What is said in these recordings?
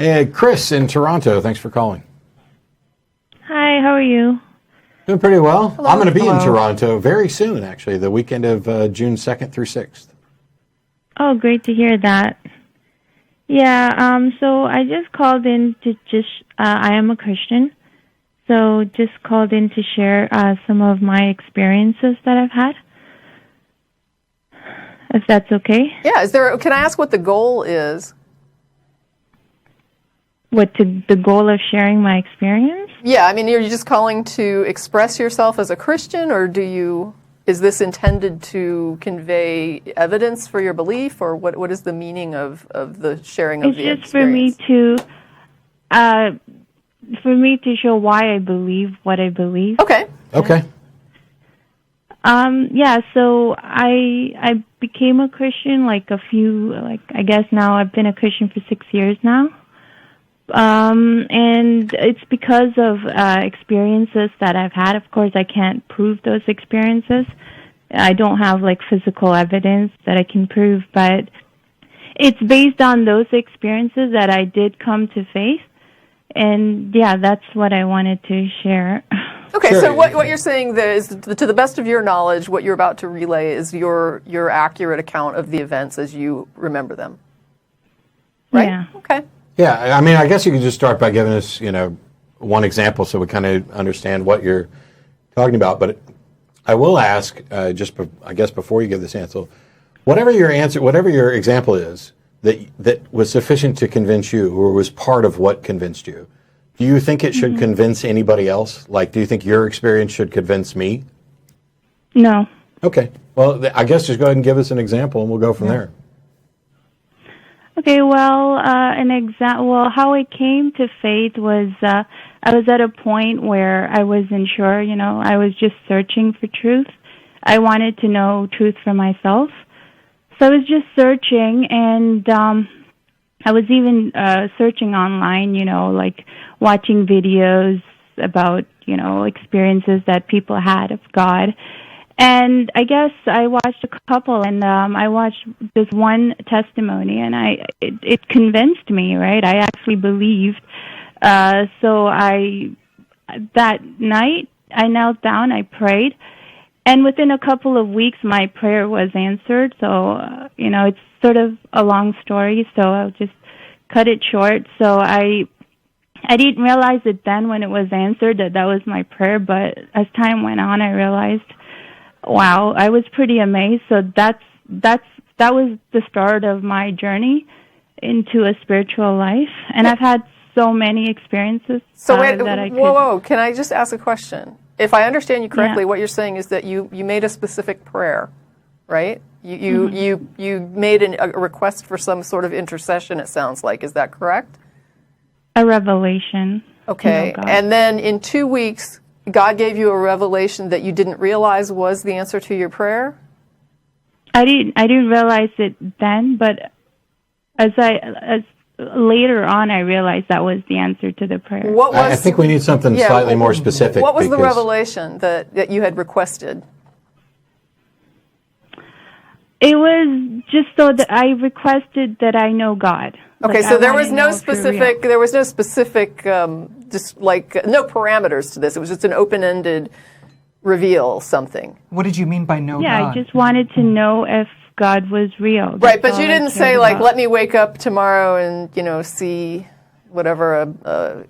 Hey, Chris in Toronto. Thanks for calling. Hi, how are you? Doing pretty well. Hello. I'm going to be in Toronto very soon, actually, the weekend of June 2nd through 6th. Oh, great to hear that. Yeah, so I just called in to I am a Christian, so just called in to share some of my experiences that I've had, if that's okay. Yeah, can I ask what the goal is? The goal of sharing my experience? Yeah, I mean, are you just calling to express yourself as a Christian, or is this intended to convey evidence for your belief, or what is the meaning of the sharing of the experience? It's just for me to show why I believe what I believe. Okay. Okay. Yeah, so I became a Christian I guess now I've been a Christian for 6 years now. And it's because of experiences that I've had. Of course, I can't prove those experiences. I don't have physical evidence that I can prove, but it's based on those experiences that I did come to faith. And yeah, that's what I wanted to share. Okay, Sure. so what you're saying there is, to the best of your knowledge, what you're about to relay is your accurate account of the events as you remember them, right? Yeah. Okay. Yeah, I mean, I guess you could just start by giving us, one example so we kind of understand what you're talking about. But I will ask, I guess before you give this answer, whatever your example is that was sufficient to convince you, or was part of what convinced you, do you think it should convince anybody else? Do you think your experience should convince me? No. Okay. Well, I guess just go ahead and give us an example, and we'll go from there. Okay, well, how I came to faith was I was at a point where I wasn't sure, I was just searching for truth. I wanted to know truth for myself. So I was just searching, and I was even searching online, watching videos about, experiences that people had of God. And I guess I watched a couple, and I watched this one testimony, and it convinced me, right? I actually believed. So that night, I knelt down, I prayed, and within a couple of weeks, my prayer was answered. So, it's sort of a long story, so I'll just cut it short. So I didn't realize it then when it was answered that was my prayer, but as time went on, I realized, wow, I was pretty amazed. So that was the start of my journey into a spiritual life, and I've had so many experiences. So whoa! Can I just ask a question? If I understand you correctly, what you're saying is that you made a specific prayer, right? You made a request for some sort of intercession. It sounds like, is that correct? A revelation. Okay, and then in 2 weeks, God gave you a revelation that you didn't realize was the answer to your prayer? I didn't realize it then, but as later on I realized that was the answer to the prayer. I think we need something slightly more specific. What was the revelation that you had requested? It was just so that I requested that I know God. Okay, so there was no specific, just no parameters to this. It was just an open-ended reveal something. What did you mean by know God? Yeah, I just wanted to know if God was real. Right, but you didn't say let me wake up tomorrow and see whatever a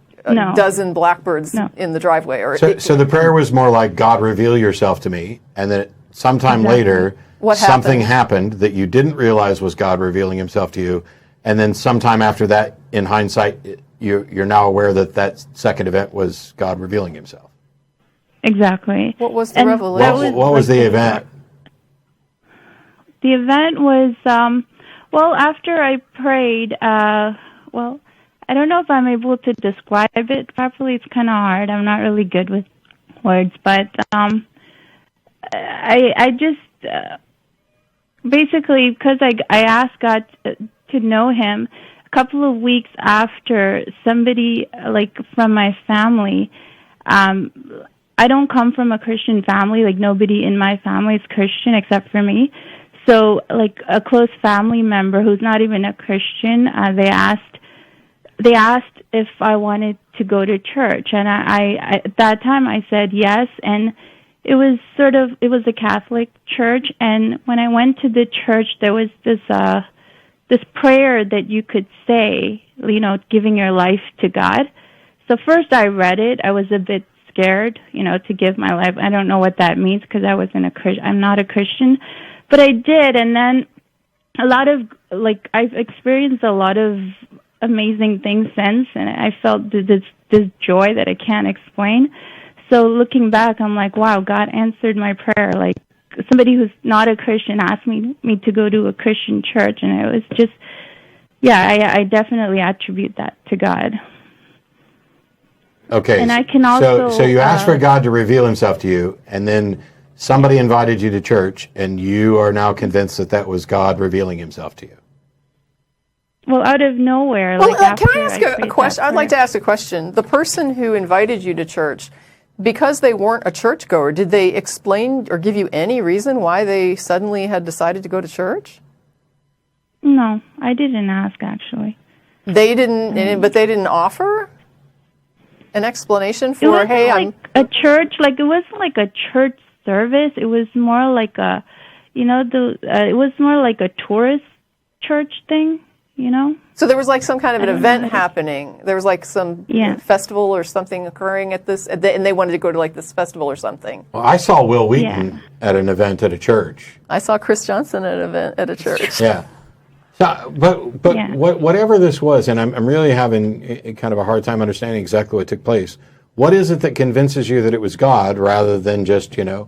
dozen blackbirds in the driveway. So the prayer was more like, God, reveal yourself to me, and then sometime later, something happened that you didn't realize was God revealing himself to you. And then sometime after that, in hindsight, you're now aware that second event was God revealing himself. Exactly. What was the revelation? What was the event? The event was, after I prayed, I don't know if I'm able to describe it properly. It's kind of hard. I'm not really good with words. But I just, basically, because I asked God to know him, a couple of weeks after, somebody from my family, I don't come from a Christian family, nobody in my family is Christian except for me. So a close family member who's not even a Christian, they asked they asked if I wanted to go to church, and I at that time I said yes, and it was a Catholic church, and when I went to the church, there was this prayer that you could say, giving your life to God. So first I read it. I was a bit scared, to give my life. I don't know what that means because I'm not a Christian, but I did, and then I've experienced a lot of amazing things since, and I felt this joy that I can't explain. So looking back, I'm like, wow, God answered my prayer. Like, somebody who's not a Christian asked me to go to a Christian church, and it was just, I definitely attribute that to God. Okay. And I can also... So you asked for God to reveal himself to you, and then somebody invited you to church, and you are now convinced that was God revealing himself to you. Well, out of nowhere. Well, can I ask a question? I'd like to ask a question. The person who invited you to church, because they weren't a churchgoer, did they explain or give you any reason why they suddenly had decided to go to church? No, I didn't ask, actually. They didn't, but they didn't offer an explanation for, a church, it wasn't like a church service. It was more like a, it was more like a tourist church thing. So there was some kind of an event happening. There was some festival or something occurring at this, and they wanted to go to this festival or something. Well, I saw Will Wheaton at an event at a church. I saw Chris Johnson at an event at a church. Yeah. So, whatever this was, and I'm really having kind of a hard time understanding exactly what took place. What is it that convinces you that it was God rather than just an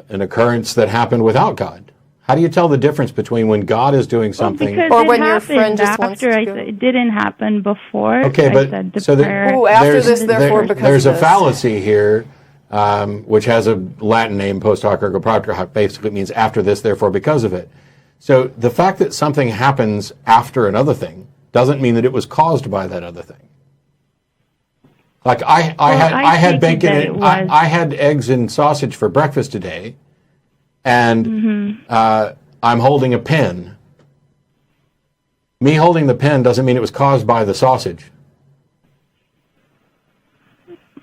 occurrence that happened without God? How do you tell the difference between when God is doing something, or when your friend just wants to go? It didn't happen before. Okay, but there's a fallacy here, which has a Latin name, post hoc ergo propter hoc, basically means after this, therefore because of it. So the fact that something happens after another thing doesn't mean that it was caused by that other thing. I had bacon and I had eggs and sausage for breakfast today. And I'm holding a pen. Me holding the pen doesn't mean it was caused by the sausage.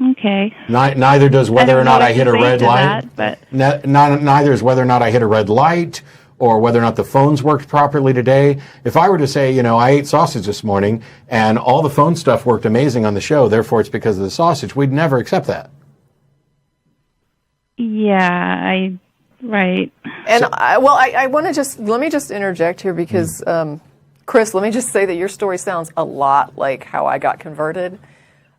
Okay. Neither does whether or not I hit a red light. Neither is whether or not I hit a red light or whether or not the phones worked properly today. If I were to say, I ate sausage this morning and all the phone stuff worked amazing on the show, therefore it's because of the sausage, we'd never accept that. Yeah, Right. And I want to let me just interject here because, Chris, let me just say that your story sounds a lot like how I got converted.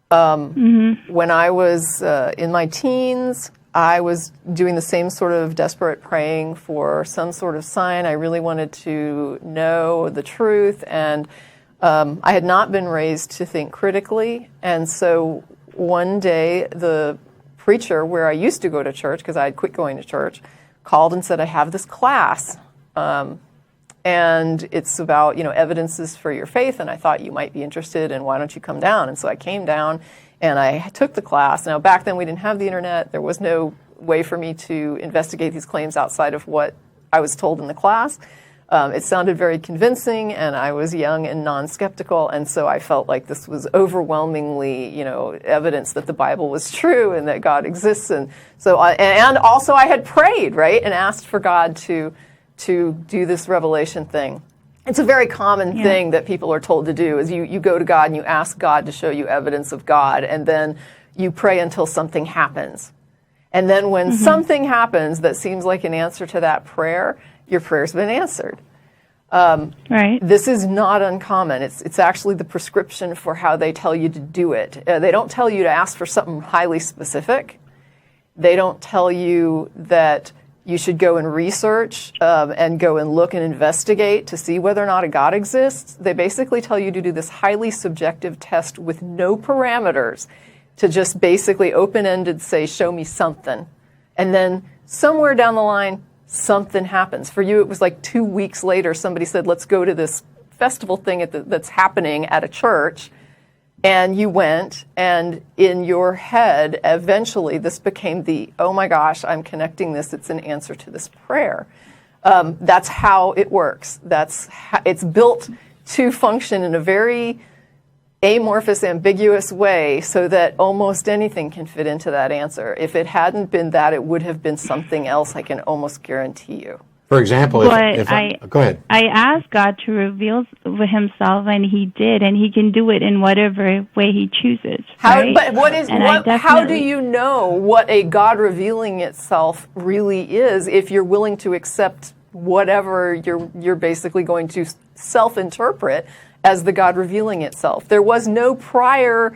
When I was in my teens, I was doing the same sort of desperate praying for some sort of sign. I really wanted to know the truth, and I had not been raised to think critically. And so one day, the preacher where I used to go to church, because I had quit going to church, called and said, I have this class, and it's about, evidences for your faith, and I thought you might be interested, and why don't you come down? And so I came down, and I took the class. Now, back then, we didn't have the internet. There was no way for me to investigate these claims outside of what I was told in the class. It sounded very convincing, and I was young and non-skeptical, and so I felt like this was overwhelmingly, evidence that the Bible was true and that God exists. And so, and also I had prayed, right, and asked for God to do this revelation thing. It's a very common thing that people are told to do, is you go to God and you ask God to show you evidence of God, and then you pray until something happens. And then when something happens that seems like an answer to that prayer, your prayer's been answered. Right. This is not uncommon. It's actually the prescription for how they tell you to do it. They don't tell you to ask for something highly specific. They don't tell you that you should go and research and go and look and investigate to see whether or not a God exists. They basically tell you to do this highly subjective test with no parameters, to just basically open-ended say, show me something. And then somewhere down the line, something happens. For you, it was 2 weeks later, somebody said, let's go to this festival thing that's happening at a church. And you went, and in your head, eventually, this became oh my gosh, I'm connecting this. It's an answer to this prayer. That's how it works. It's built to function in a very amorphous, ambiguous way so that almost anything can fit into that answer. If it hadn't been that, it would have been something else, I can almost guarantee you. For example, go ahead. I asked God to reveal himself, and he did, and he can do it in whatever way he chooses. Right? How do you know what a God revealing itself really is if you're willing to accept whatever you're basically going to self-interpret as the God revealing itself? There was no prior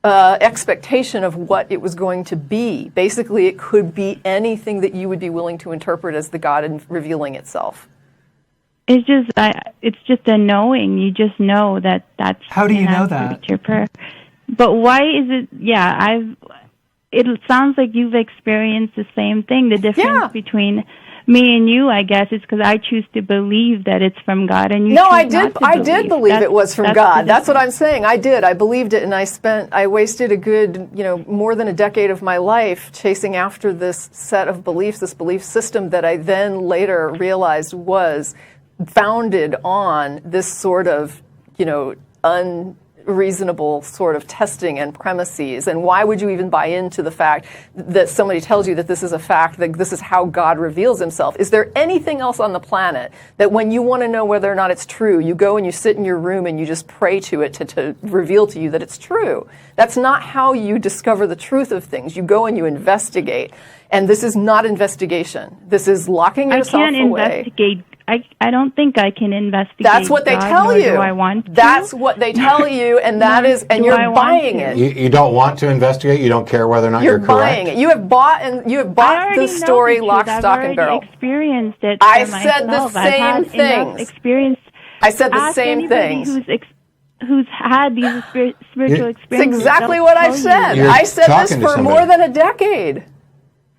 expectation of what it was going to be. Basically, it could be anything that you would be willing to interpret as the God revealing itself. It's just a knowing. You just know that's. How do you know that? Your prayer. But why is it? Yeah, it sounds like you've experienced the same thing. The difference between me and you, I guess, is because I choose to believe that it's from God, and you. No, I did believe it was from God. That's what I'm saying. I did. I believed it, and I wasted a good, more than a decade of my life chasing after this set of beliefs, this belief system that I then later realized was founded on this sort of, unreasonable sort of testing and premises. And why would you even buy into the fact that somebody tells you that this is a fact, that this is how God reveals himself? Is there anything else on the planet that when you want to know whether or not it's true, you go and you sit in your room and you just pray to it to reveal to you that it's true? That's not how you discover the truth of things. You go and you investigate. And this is not investigation. This is locking yourself away. I can't investigate. I don't think I can investigate. That's what they tell you. Do I want to? That's what they tell you, and that is, and you're buying it. You don't want to investigate. You don't care whether or not you're correct. Buying it. You have bought the story, lock, stock, and barrel. I've experienced it. I said the same things. I said the same things. Who's had these spiritual experiences? That's exactly what I said. I said this for more than a decade.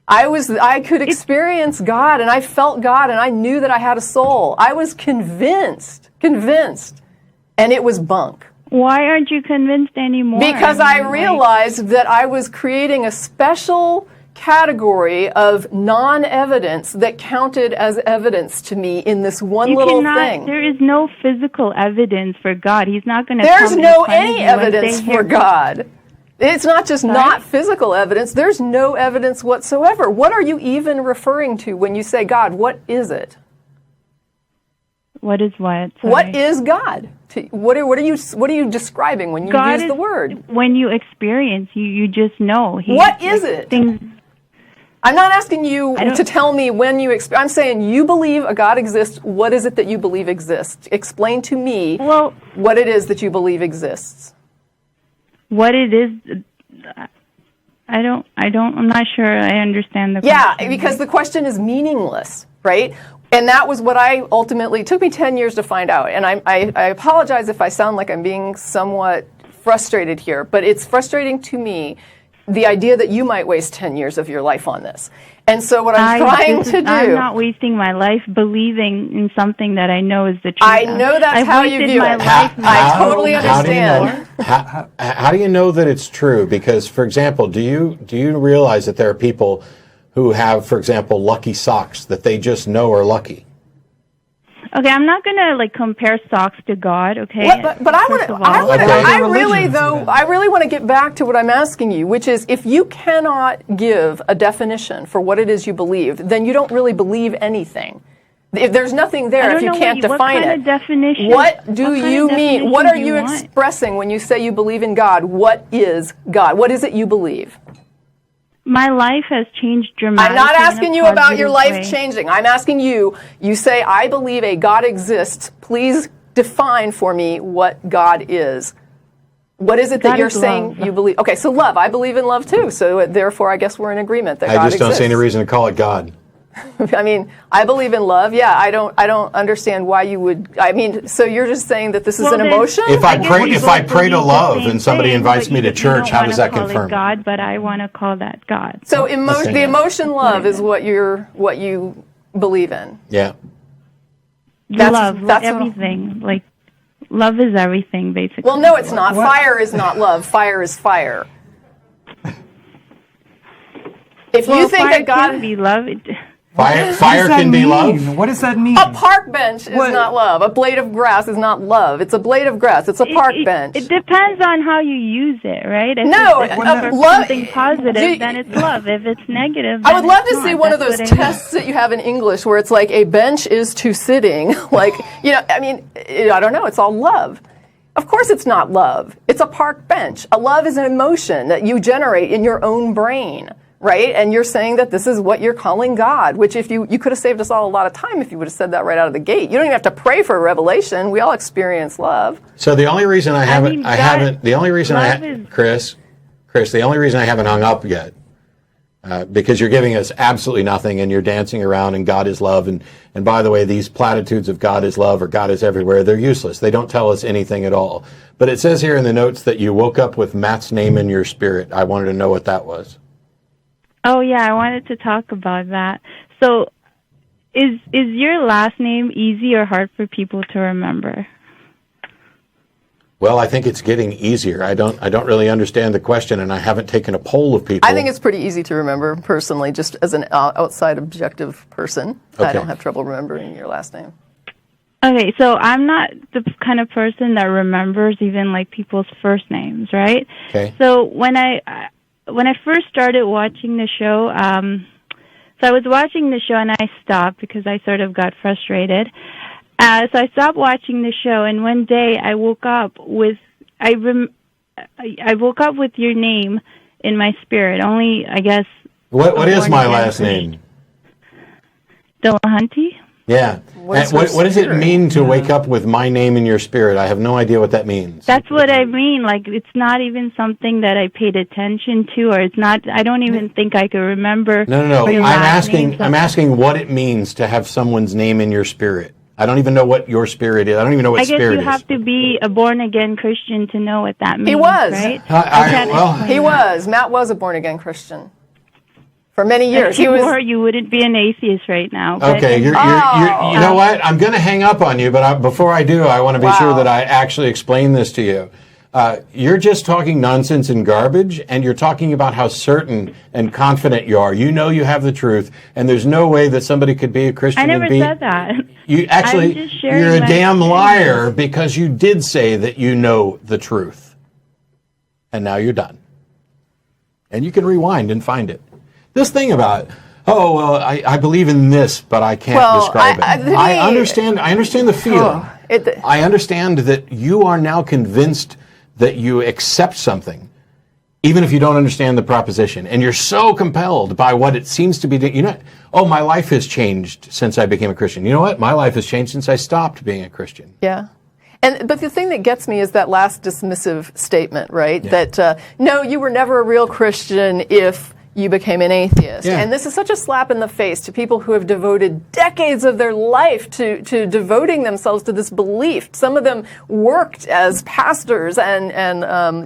I could experience God, and I felt God, and I knew that I had a soul. I was convinced, and it was bunk. Why aren't you convinced anymore? Because I realized that I was creating a special category of non-evidence that counted as evidence to me in this one little thing. There is no physical evidence for God. He's not going to. There's no any evidence for God. It's not just not physical evidence. There's no evidence whatsoever. What are you even referring to when you say God? What is it? What is what? Sorry. What is God? What are you describing when you use the word? When you experience, you just know. What is it? I'm not asking you to tell me when you experience. I'm saying you believe a God exists. What is it that you believe exists? Explain to me what it is that you believe exists. What it is, I'm not sure I understand the question. Yeah, because the question is meaningless, right? And that was what it took me 10 years to find out. And I apologize if I sound like I'm being somewhat frustrated here, but it's frustrating to me, the idea that you might waste 10 years of your life on this. And so what I'm trying to do... I'm not wasting my life believing in something that I know is the truth. I know that's how you view it. I totally understand. How do you know that it's true? Because, for example, do you realize that there are people who have, for example, lucky socks that they just know are lucky? Okay, I'm not going to compare socks to God, okay? But I really want to get back to what I'm asking you, which is if you cannot give a definition for what it is you believe, then you don't really believe anything. If there's nothing there, if you can't define it, what do you mean? What are you expressing when you say you believe in God? What is God? What is it you believe? My life has changed dramatically. I'm not asking you about your life changing. I'm asking you say, I believe a God exists. Please define for me what God is. What is it that you're saying you believe? Okay, so love. I believe in love too. So therefore, I guess we're in agreement that God exists. I just don't see any reason to call it God. I mean, I believe in love. Yeah, I don't understand why you would. I mean, so you're just saying that this is an emotion? If I pray to love and somebody invites me to church, how does that confirm? God, but I want to call that God. So the emotion love is what you believe in. Yeah. Love everything. Love is everything, basically. Well, no, it's not. Fire is not love. Fire is fire. If you think that God can be love. Fire can be love? What does that mean? A park bench is not love. A blade of grass is not love. It's a blade of grass. It's a park bench. It depends on how you use it, right? If No, it's love, something positive, then it's love. If it's negative, I would then love it's to see not. one of That's those what I mean. tests that you have in English where it's like a bench is to sitting. Like, I mean, I don't know. It's all love. Of course it's not love. It's a park bench. A love is an emotion that you generate in your own brain. Right? And you're saying that this is what you're calling God, which if you could have saved us all a lot of time if you would have said that right out of the gate. You don't even have to pray for a revelation. We all experience love. So the only reason Chris, the only reason I haven't hung up yet, because you're giving us absolutely nothing and you're dancing around and God is love. And by the way, these platitudes of God is love or God is everywhere, they're useless. They don't tell us anything at all. But it says here in the notes that you woke up with Matt's name in your spirit. I wanted to know what that was. Oh yeah, I wanted to talk about that. So, is your last name easy or hard for people to remember? Well, I think it's getting easier. I don't really understand the question, and I haven't taken a poll of people. I think it's pretty easy to remember personally, just as an outside objective person. Okay. I don't have trouble remembering your last name. Okay, so I'm not the kind of person that remembers even like people's first names, right? Okay. So when I first started watching the show, so I was watching the show and I stopped because I sort of got frustrated. So I stopped watching the show, and one day I woke up with your name in my spirit. Only, I guess. What is my last name? Delahanty? Yeah. What does it mean to wake up with my name in your spirit? I have no idea what that means. That's what I mean. Like, it's not even something that I paid attention to, or it's not. I don't even think I could remember. No. I'm asking what it means to have someone's name in your spirit. I don't even know what your spirit is. I don't even know what spirit is. I guess you have to be a born-again Christian to know what that means. He was. Right? He was. Matt was a born-again Christian. For many years. You wouldn't be an atheist right now. Okay, you know what? I'm going to hang up on you, but before I do, I want to be sure that I actually explain this to you. You're just talking nonsense and garbage, and you're talking about how certain and confident you are. You know you have the truth, and there's no way that somebody could be a Christian. I never said that. You're a damn liar because you did say that you know the truth. And now you're done. And you can rewind and find it. This thing about, I believe in this, but I can't describe it. I understand the feeling. I understand that you are now convinced that you accept something, even if you don't understand the proposition. And you're so compelled by what it seems to be. My life has changed since I became a Christian. You know what? My life has changed since I stopped being a Christian. Yeah. But the thing that gets me is that last dismissive statement, right? Yeah. That, no, you were never a real Christian if you became an atheist. Yeah. And this is such a slap in the face to people who have devoted decades of their life to devoting themselves to this belief. Some of them worked as pastors and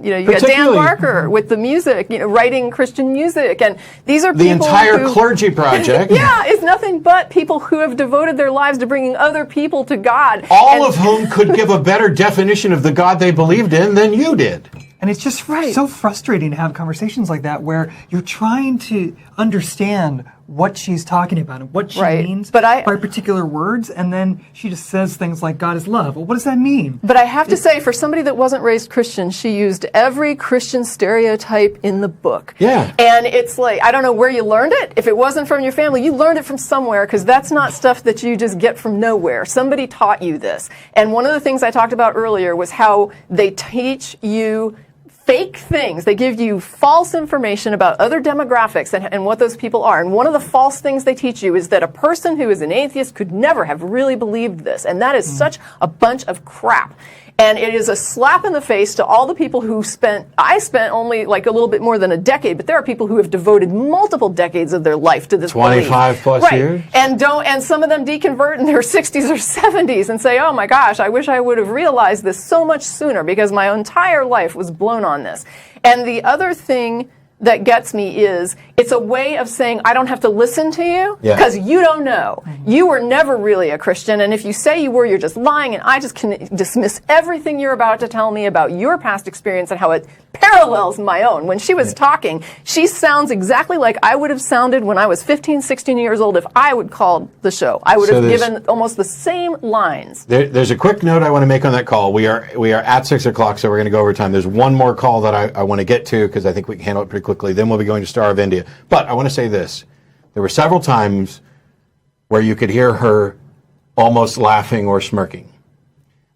you got Dan Barker with the music, writing Christian music. And these are people the entire clergy project. Yeah, is nothing but people who have devoted their lives to bringing other people to God. All of whom could give a better definition of the God they believed in than you did. And it's just so frustrating to have conversations like that where you're trying to understand what she's talking about and what she means by particular words, and then she just says things like God is love. Well, what does that mean? But I have to say, for somebody that wasn't raised Christian, she used every Christian stereotype in the book. Yeah. And it's like, I don't know where you learned it. If it wasn't from your family, you learned it from somewhere, because that's not stuff that you just get from nowhere. Somebody taught you this. And one of the things I talked about earlier was how they teach you fake things. They give you false information about other demographics and what those people are. And one of the false things they teach you is that a person who is an atheist could never have really believed this. And that is such a bunch of crap. And it is a slap in the face to all the people who I spent only like a little bit more than a decade, but there are people who have devoted multiple decades of their life to this 25 belief. plus years? And some of them deconvert in their 60s or 70s and say, oh my gosh, I wish I would have realized this so much sooner because my entire life was blown on this. And the other thing that gets me is it's a way of saying I don't have to listen to you because you don't know. You were never really a Christian, and if you say you were, you're just lying, and I just can dismiss everything you're about to tell me about your past experience and how it parallels my own. When she was talking, she sounds exactly like I would have sounded when I was 15, 16 years old if I would call the show. I would have given almost the same lines. There's a quick note I want to make on that call. We are at 6 o'clock, so we're going to go over time. There's one more call that I want to get to because I think we can handle it pretty quickly. Then we'll be going to Star of India. But I want to say this. There were several times where you could hear her almost laughing or smirking.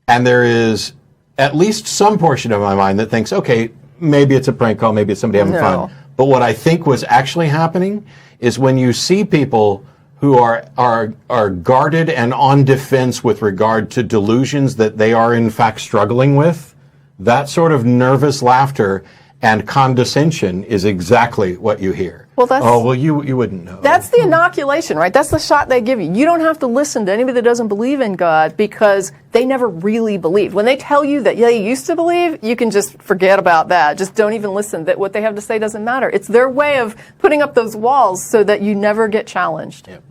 And there is at least some portion of my mind that thinks, okay, maybe it's a prank call, maybe it's somebody having fun. But what I think was actually happening is when you see people who are guarded and on defense with regard to delusions that they are in fact struggling with, that sort of nervous laughter and condescension is exactly what you hear. Well, you wouldn't know. That's the inoculation, right? That's the shot they give you. You don't have to listen to anybody that doesn't believe in God because they never really believed. When they tell you that, they used to believe, you can just forget about that. Just don't even listen. That what they have to say doesn't matter. It's their way of putting up those walls so that you never get challenged. Yep.